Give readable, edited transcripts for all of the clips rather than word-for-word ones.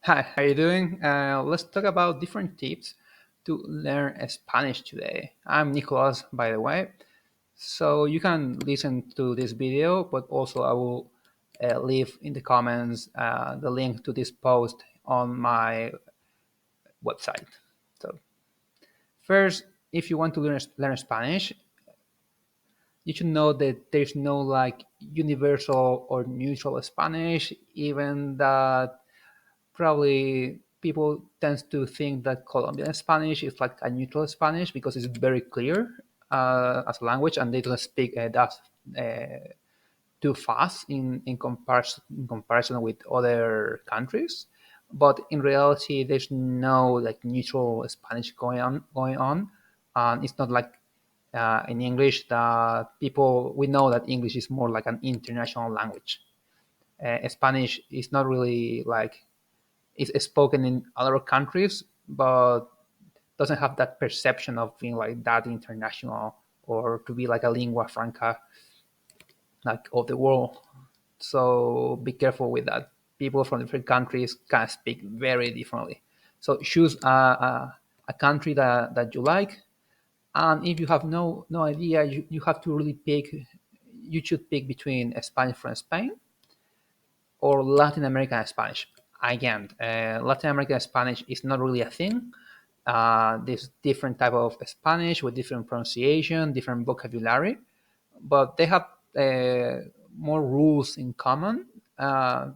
Hi, how you doing? Let's talk about different tips to learn Spanish today. I'm Nicolas, by the way. So you can listen to this video, but also I will leave in the comments the link to this post on my website. So first, if you want to learn Spanish, you should know that there's no like universal or neutral Spanish, even that probably people tend to think that Colombian Spanish is like a neutral Spanish because it's very clear as a language and they don't speak that too fast in comparison with other countries. But in reality, there's no like neutral Spanish going on, and it's not like in English that people we know that English is more like an international language. Spanish is not really like is spoken in other countries, but doesn't have that perception of being like that international or to be like a lingua franca like of the world. So be careful with that. People from different countries can speak very differently. So choose a country that you like, and if you have no idea, you have to really pick. You should pick between Spanish from Spain or Latin American Spanish. Again, Latin American Spanish is not really a thing. There's different type of Spanish with different pronunciation, different vocabulary, but they have more rules in common. Uh,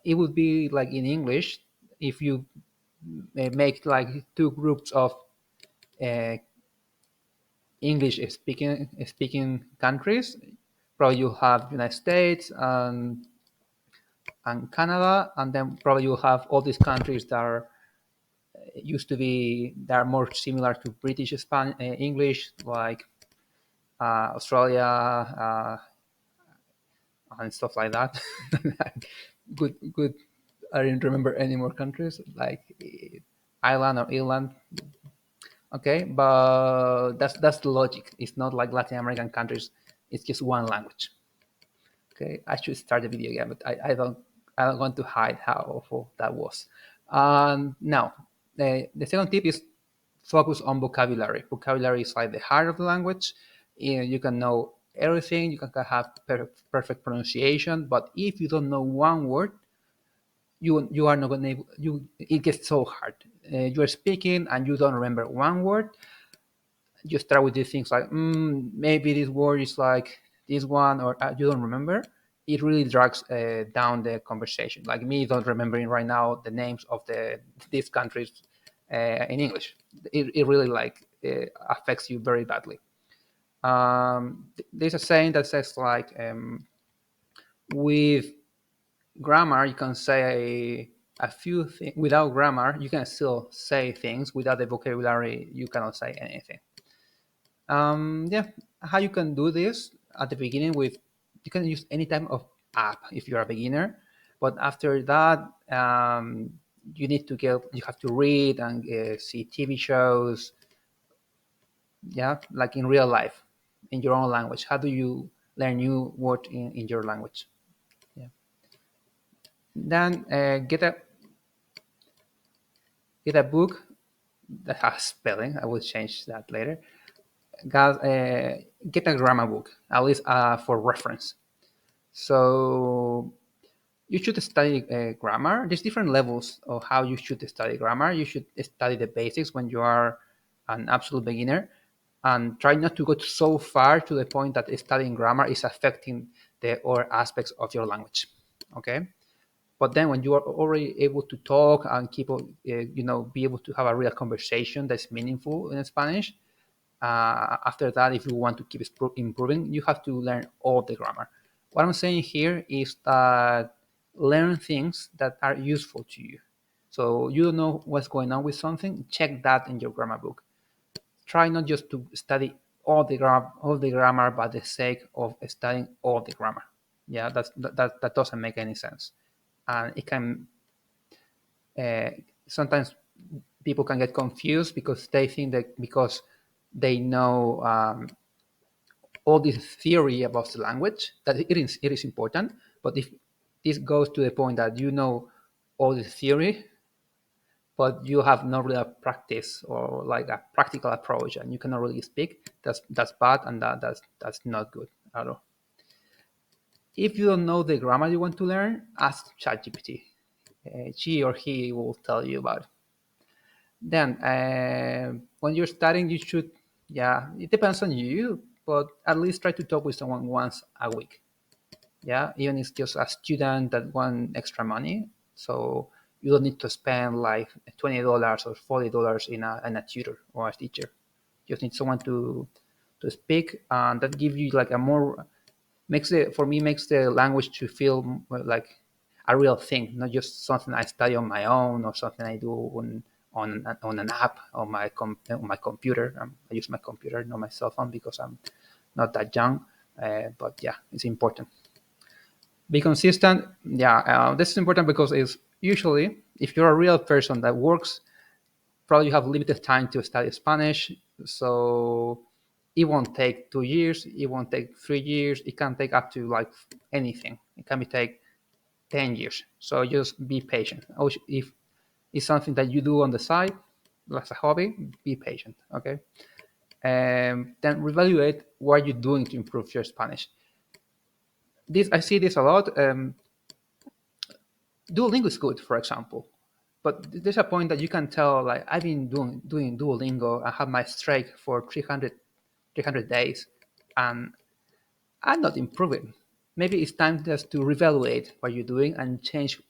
it would be like in English if you make like two groups of uh, English speaking countries. Probably you have United States and Canada, and then probably you have all these countries that are used to be that are more similar to British English, like Australia and stuff like that. Good. I didn't remember any more countries like Ireland or Ireland. Okay, but that's the logic. It's not like Latin American countries. It's just one language. Okay, I should start the video again, but I don't want to hide how awful that was. Now, the second tip is focus on vocabulary. Vocabulary is like the heart of the language. You can know everything. You can have perfect pronunciation, but if you don't know one word, you are not going to able. You it gets so hard. You are speaking and you don't remember one word. You start with these things like maybe this word is like this one or you don't remember. It really drags down the conversation, like me don't remembering right now the names of these countries in English. It really like affects you very badly. There's a saying that says like with grammar you can say a few things. Without grammar you can still say things. Without the vocabulary you cannot say anything. Yeah, how you can do this at the beginning with you can use any type of app if you're a beginner, but after that you have to read and see TV shows. Yeah, like in real life, in your own language. How do you learn new word in your language? Yeah. Then get a book that has spelling. I will change that later. Get a grammar book at least for reference. So you should study grammar. There's different levels of how you should study grammar. You should study the basics when you are an absolute beginner, and try not to go so far to the point that studying grammar is affecting the other aspects of your language. Okay, but then when you are already able to talk and keep, be able to have a real conversation that's meaningful in Spanish, after that, if you want to keep improving, you have to learn all the grammar. What I'm saying here is that learn things that are useful to you. So you don't know what's going on with something, check that in your grammar book. Try not just to study all the grammar by the sake of studying all the grammar. Yeah, that doesn't make any sense, and it can uh, sometimes people can get confused because they think that because they know all this theory about the language that it is important, but if this goes to the point that you know all the theory, but you have not really a practice or like a practical approach, and you cannot really speak. That's bad, and that's not good at all. If you don't know the grammar you want to learn, ask ChatGPT. She or he will tell you about it. Then, when you're studying, you should, yeah, it depends on you, but at least try to talk with someone once a week. Yeah, even if it's just a student that want extra money. So you don't need to spend like $20 or $40 in a tutor or a teacher. You just need someone to speak, and that gives you like a more makes it for me makes the language to feel like a real thing, not just something I study on my own or something I do on an app on on my computer. I use my computer, not my cell phone, because I'm not that young. But yeah, it's important. Be consistent. Yeah, this is important because it's usually if you're a real person that works, probably you have limited time to study Spanish. So it won't take 2 years. It won't take 3 years. It can take up to like anything. It can be take 10 years. So just be patient. If it's something that you do on the side, as a hobby, be patient. Okay. Then reevaluate what you're doing to improve your Spanish. This I see this a lot. Duolingo is good, for example, but there's a point that you can tell, like I've been doing Duolingo. I have my strike for 300 days, and I'm not improving. Maybe it's time just to reevaluate what you're doing and change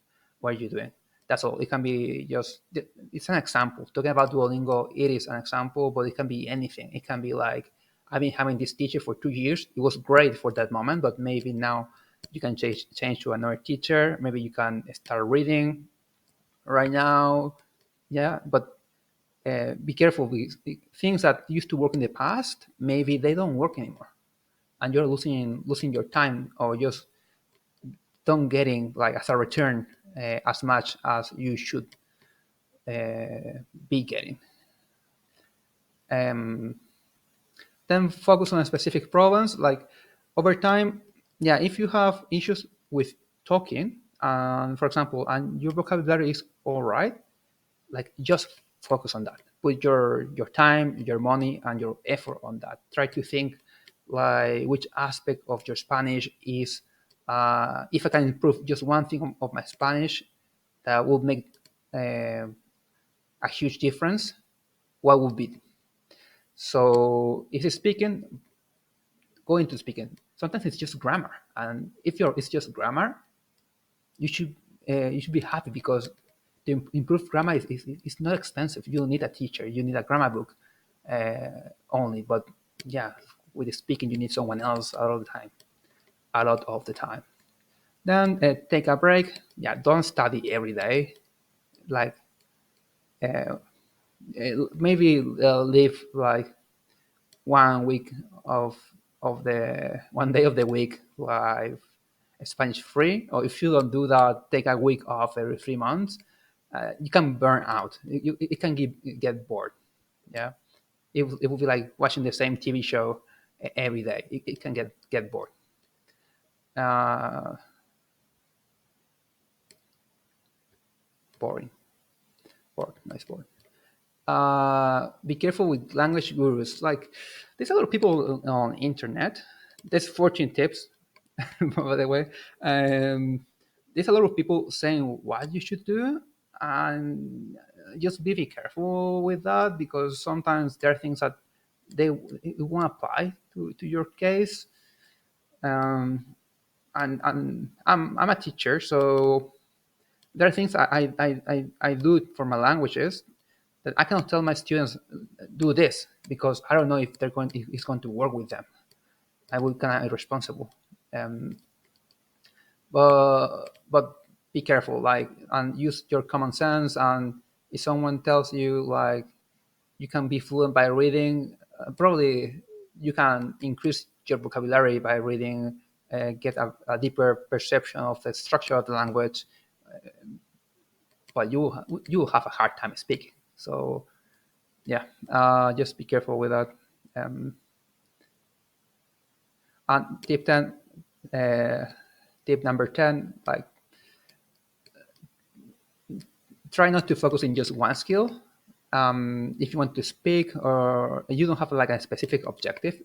what you're doing. That's all. It can be just it's an example. Talking about Duolingo, it is an example, but it can be anything. It can be like I've been having this teacher for 2 years. It was great for that moment, but maybe now you can change to another teacher. Maybe you can start reading right now. Yeah, but be careful with things that used to work in the past. Maybe they don't work anymore, and you're losing your time, or just don't getting like as a return as much as you should be getting. Um, then focus on specific problems. Like over time, yeah, if you have issues with talking, for example, and your vocabulary is all right, like just focus on that. Put your time, your money, and your effort on that. Try to think like which aspect of your Spanish is. If I can improve just one thing of my Spanish, that will make uh, a huge difference. What would be? So if it's speaking, go into speaking. Sometimes it's just grammar, and if it's just grammar, you should be happy, because the improved grammar is not expensive. You don't need a teacher. You need a grammar book only. But yeah, with the speaking, you need someone else all the time, a lot of the time. Then take a break. Yeah, don't study every day. Like maybe leave like 1 week of the 1 day of the week like Spanish free. Or if you don't do that, take a week off every 3 months. You can burn out. It can get bored. Yeah, it will be like watching the same TV show every day. It can get bored. Uh, boring. Bored. Nice bored. Be careful with language gurus. Like there's a lot of people on internet. There's 14 tips, by the way. There's a lot of people saying what you should do, and just be careful with that, because sometimes there are things that they it won't apply to your case. Um, and I'm a teacher, so there are things I do for my languages that I cannot tell my students do this, because I don't know if if it's going to work with them. I will kind of irresponsible. Um, but be careful, like, and use your common sense. And if someone tells you like you can be fluent by reading, probably you can increase your vocabulary by reading, get a deeper perception of the structure of the language, but you will have a hard time speaking. So yeah, just be careful with that. um, and tip 10, uh, tip number 10, like try not to focus in just one skill. If you want to speak or you don't have like a specific objective,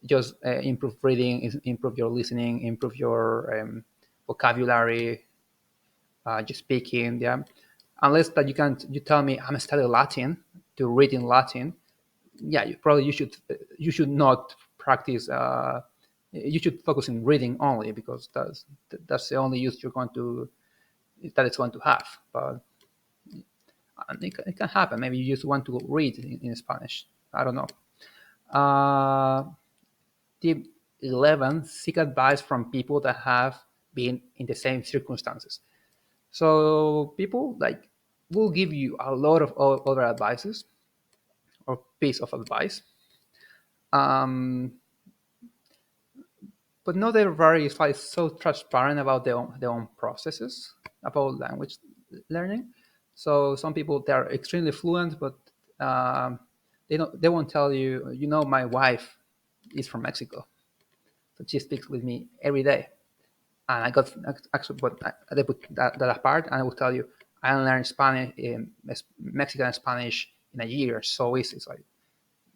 just improve reading, improve your listening, improve your vocabulary, just speaking. Yeah, unless that you tell me I'm studying Latin to read in Latin. Yeah, you should not practice. You should focus in reading only because that's the only use you're going to that it's going to have. But it can happen. Maybe you just want to read in Spanish. I don't know. Uh, Tip 11: seek advice from people that have been in the same circumstances. So people like will give you a lot of other advices or piece of advice, um, but not everybody is like so transparent about their own processes about language learning. So some people they are extremely fluent, but um, they won't tell you. You know, my wife is from Mexico, so she speaks with me every day. And I got actually, but they put that apart, and I will tell you, I learned Spanish, Mexican Spanish in a year. So it's like,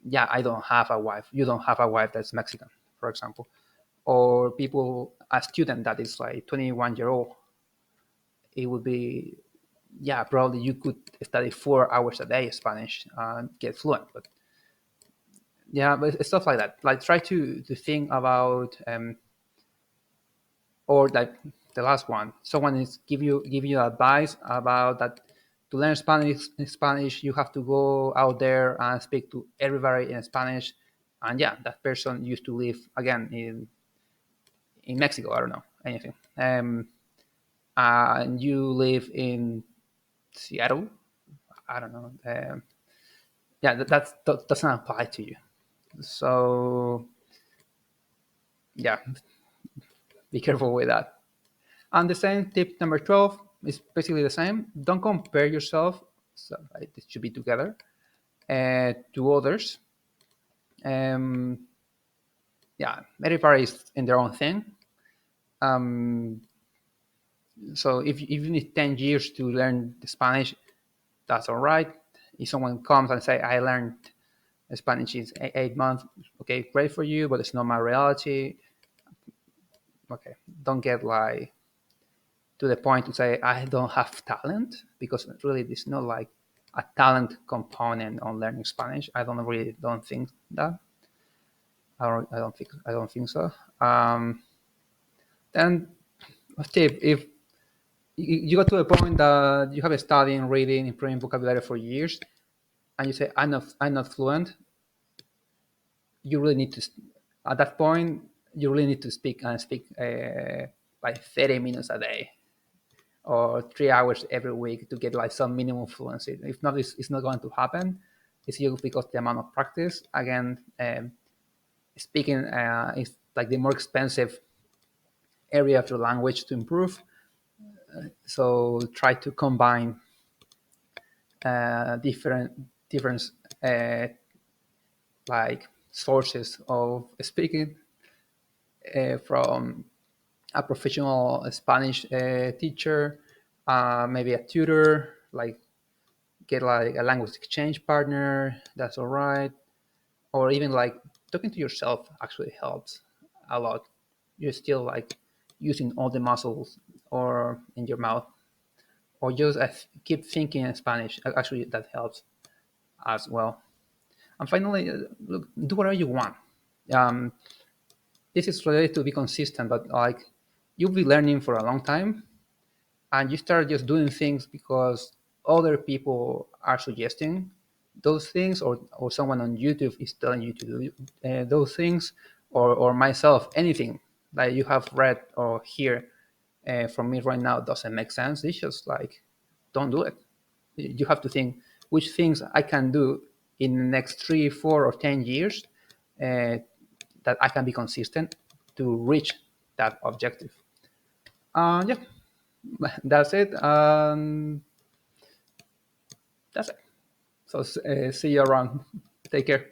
yeah, I don't have a wife. You don't have a wife that's Mexican, for example, or people, a student that is like 21-year-old. It would be, yeah, probably you could study 4 hours a day Spanish and get fluent. But yeah, but it's stuff like that. Like try to think about or like the last one, someone is give you advice about that to learn Spanish you have to go out there and speak to everybody in Spanish, and yeah, that person used to live again in Mexico. I don't know anything, and you live in Seattle. I don't know. Yeah, that doesn't apply to you. So yeah, be careful with that. And the same tip number 12 is basically the same. Don't compare yourself, so it should be together, to others. Um, yeah, everybody is in their own thing. Um, so if you need 10 years to learn the Spanish, that's all right. If someone comes and say, I learned Spanish in 8 months, okay, great for you, but it's not my reality. Okay, don't get like to the point to say I don't have talent, because really there's not like a talent component on learning Spanish. I don't think that. I don't think so. And Steve, if you got to a point that you have studying, reading, improving vocabulary for years, and you say I'm not fluent, you really need to. At that point, you really need to speak and speak like 30 minutes a day or 3 hours every week to get like some minimum fluency. If not, it's not going to happen. It's just because the amount of practice. Again, speaking is like the more expensive area of the language to improve. So try to combine different uh, like sources of speaking from a professional Spanish teacher, maybe a tutor, like get like a language exchange partner. That's all right. Or even like talking to yourself actually helps a lot. You're still like using all the muscles or in your mouth, or just keep thinking in Spanish. Actually, that helps as well. And finally, look, do whatever you want. Um, this is related to be consistent, but like you'll be learning for a long time, and you start just doing things because other people are suggesting those things, or someone on YouTube is telling you to do those things, or myself, anything that you have read or hear from me right now doesn't make sense. It's just like, don't do it. You have to think which things I can do in the next 3, 4, or 10 years uh, that I can be consistent to reach that objective. Yeah, that's it. That's it. So see you around. Take care.